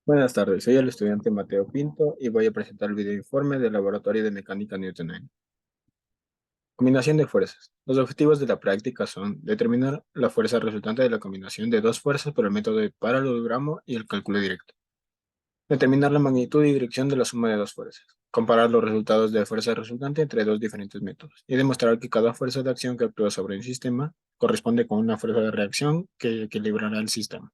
Buenas tardes, soy el estudiante Mateo Pinto y voy a presentar el video informe del Laboratorio de Mecánica Newtoniana. Combinación de fuerzas. Los objetivos de la práctica son determinar la fuerza resultante de la combinación de dos fuerzas por el método de paralelogramo y el cálculo directo. Determinar la magnitud y dirección de la suma de dos fuerzas. Comparar los resultados de fuerza resultante entre dos diferentes métodos. Y demostrar que cada fuerza de acción que actúa sobre un sistema corresponde con una fuerza de reacción que equilibrará el sistema.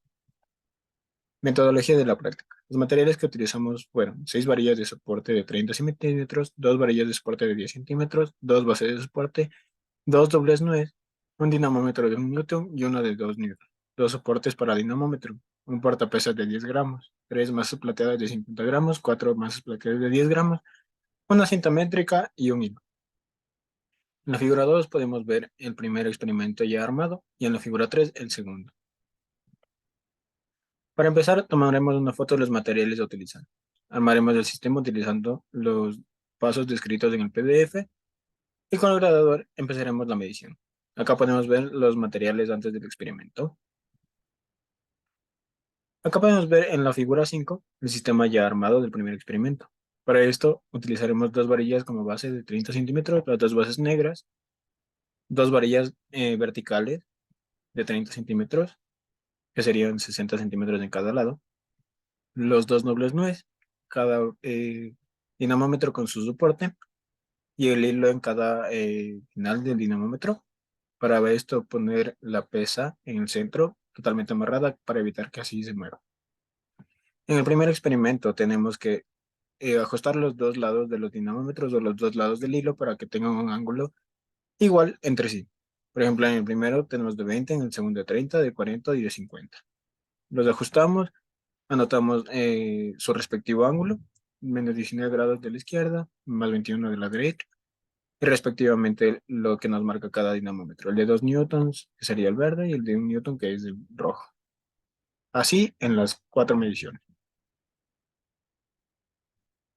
Metodología de la práctica. Los materiales que utilizamos fueron 6 varillas de soporte de 30 centímetros, 2 varillas de soporte de 10 centímetros, 2 bases de soporte, 2 dobles nuez, un dinamómetro de 1 Newton y uno de 2 Newton, 2 soportes para dinamómetro, un portapesas de 10 gramos, 3 masas plateadas de 50 gramos, 4 masas plateadas de 10 gramos, una cinta métrica y un hilo. En la figura 2 podemos ver el primer experimento ya armado y en la figura 3 el segundo. Para empezar, tomaremos una foto de los materiales a utilizar. Armaremos el sistema utilizando los pasos descritos en el PDF y con el gradador empezaremos la medición. Acá podemos ver los materiales antes del experimento. Acá podemos ver en la figura 5 el sistema ya armado del primer experimento. Para esto utilizaremos dos varillas como base de 30 centímetros, las dos bases negras, dos varillas verticales de 30 centímetros, que serían 60 centímetros en cada lado, los dos dobles nuez, cada dinamómetro con su soporte y el hilo en cada final del dinamómetro. Para esto poner la pesa en el centro totalmente amarrada para evitar que así se mueva. En el primer experimento tenemos que ajustar los dos lados de los dinamómetros o los dos lados del hilo para que tengan un ángulo igual entre sí. Por ejemplo, en el primero tenemos de 20, en el segundo de 30, de 40 y de 50. Los ajustamos, anotamos su respectivo ángulo, menos 19 grados de la izquierda, más 21 de la derecha, y respectivamente lo que nos marca cada dinamómetro. El de 2 newtons, que sería el verde, y el de 1 Newton, que es el rojo. Así en las cuatro mediciones.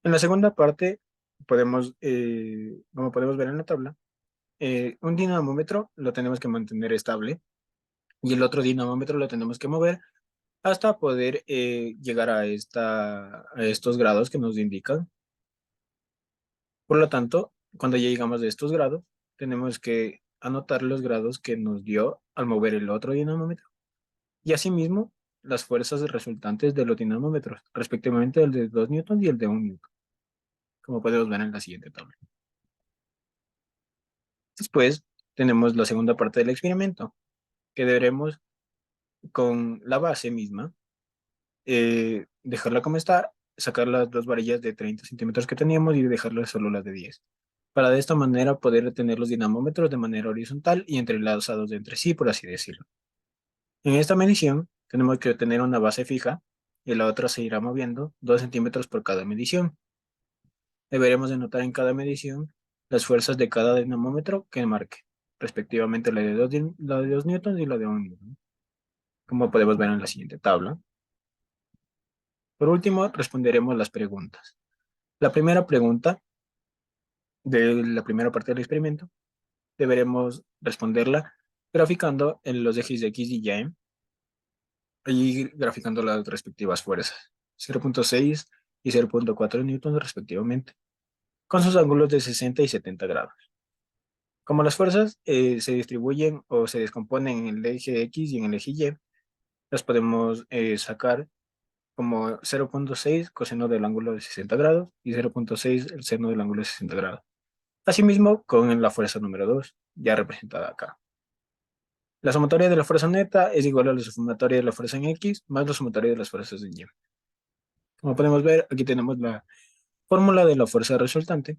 En la segunda parte, como podemos ver en la tabla, un dinamómetro lo tenemos que mantener estable y el otro dinamómetro lo tenemos que mover hasta poder llegar a estos grados que nos indican. Por lo tanto, cuando ya llegamos a estos grados, tenemos que anotar los grados que nos dio al mover el otro dinamómetro y asimismo las fuerzas resultantes de los dinamómetros, respectivamente el de 2 newtons y el de 1 Newton, como podemos ver en la siguiente tabla. Después tenemos la segunda parte del experimento, que deberemos con la base misma dejarla como está, sacar las dos varillas de 30 centímetros que teníamos y dejarlas solo las de 10. Para de esta manera poder tener los dinamómetros de manera horizontal y entrelazados entre sí, por así decirlo. En esta medición tenemos que tener una base fija y la otra se irá moviendo 2 centímetros por cada medición. Deberemos de notar en cada medición las fuerzas de cada dinamómetro que marque, respectivamente la de 2 newtons y la de 1 Newton, como podemos ver en la siguiente tabla. Por último, responderemos las preguntas. La primera pregunta de la primera parte del experimento deberemos responderla graficando en los ejes de X y Y graficando las respectivas fuerzas, 0,6 y 0,4 newtons respectivamente, con sus ángulos de 60 y 70 grados. Como las fuerzas se distribuyen o se descomponen en el eje X y en el eje Y, las podemos sacar como 0,6 coseno del ángulo de 60 grados y 0,6 el seno del ángulo de 60 grados. Asimismo, con la fuerza número 2, ya representada acá. La sumatoria de la fuerza neta es igual a la sumatoria de la fuerza en X más la sumatoria de las fuerzas en Y. Como podemos ver, aquí tenemos la fórmula de la fuerza resultante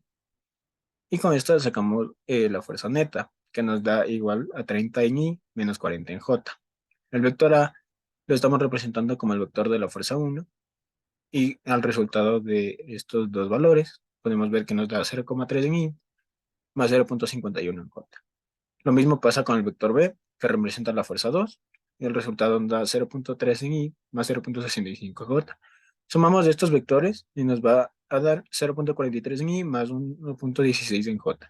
y con esta sacamos la fuerza neta, que nos da igual a 30 en Y menos 40 en J. El vector A lo estamos representando como el vector de la fuerza 1 y al resultado de estos dos valores podemos ver que nos da 0,3 en Y más 0,51 en J. Lo mismo pasa con el vector B, que representa la fuerza 2, y el resultado nos da 0,3 en Y más 0,65 en J. Sumamos estos vectores y nos va a dar 0,43 en Y más 1,16 en J.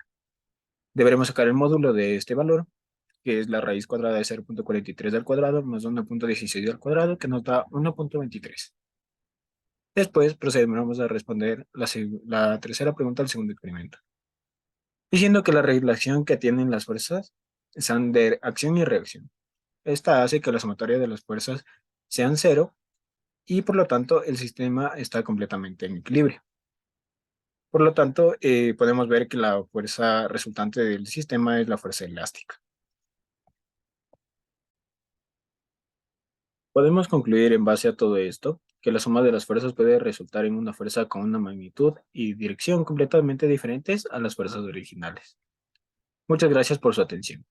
Deberemos sacar el módulo de este valor, que es la raíz cuadrada de 0,43 al cuadrado más 1,16 al cuadrado, que nos da 1,23. Después procederemos a responder la tercera pregunta del segundo experimento, diciendo que la relación que tienen las fuerzas son de acción y reacción. Esta hace que la sumatoria de las fuerzas sean cero y por lo tanto el sistema está completamente en equilibrio. Por lo tanto, podemos ver que la fuerza resultante del sistema es la fuerza elástica. Podemos concluir en base a todo esto que la suma de las fuerzas puede resultar en una fuerza con una magnitud y dirección completamente diferentes a las fuerzas originales. Muchas gracias por su atención.